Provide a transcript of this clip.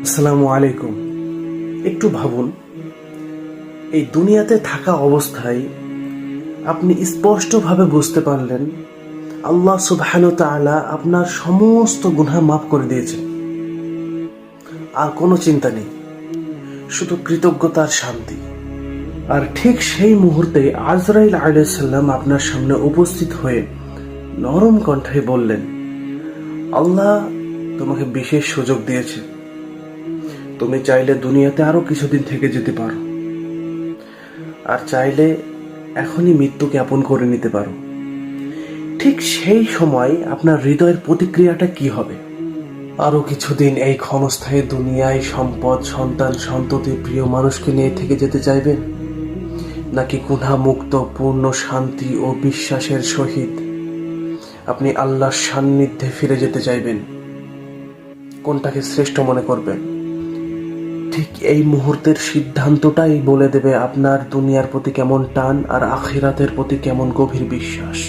আসসালামু আলাইকুম। একটু ভাবুন, এই দুনিয়াতে থাকা অবস্থায় আপনি স্পষ্টভাবে বুঝতে পারলেন আল্লাহ সুবহানাহু ওয়া তাআলা আপনার সমস্ত গুনাহ মাফ করে দিয়েছেন, আর কোনো চিন্তা নেই, শুধু কৃতজ্ঞতার শান্তি। আর ঠিক সেই মুহূর্তে আজরাইল আলাইহিস সালাম আপনার সামনে উপস্থিত হয়ে নরম কণ্ঠে বললেন, আল্লাহ তোমাকে বিশেষ সুযোগ দিয়েছে, তুমি চাইলে দুনিয়াতে আরো কিছুদিন থেকে যেতে পারো, আর চাইলে এখনই মৃত্যুকে আপন করে নিতে পারো। ঠিক সেই সময় আপনার হৃদয়ের প্রতিক্রিয়াটা কি হবে? আরো কিছুদিন এই ক্ষণস্থায়ী দুনিয়ায় সম্পদ, সন্তান, সন্ততি, প্রিয় মানুষকে নিয়ে থেকে যেতে চাইবেন, নাকি গুনাহমুক্ত পূর্ণ শান্তি ও বিশ্বাসের সহিত আপনি আল্লাহর সান্নিধ্যে ফিরে যেতে চাইবেন? কোনটাকে শ্রেষ্ঠ মনে করবেন? ঠিক এই মুহূর্তের সিদ্ধান্তটাই বলে দেবে আপনার দুনিয়ার প্রতি কেমন টান আর আখিরাতের প্রতি কেমন গভীর বিশ্বাস।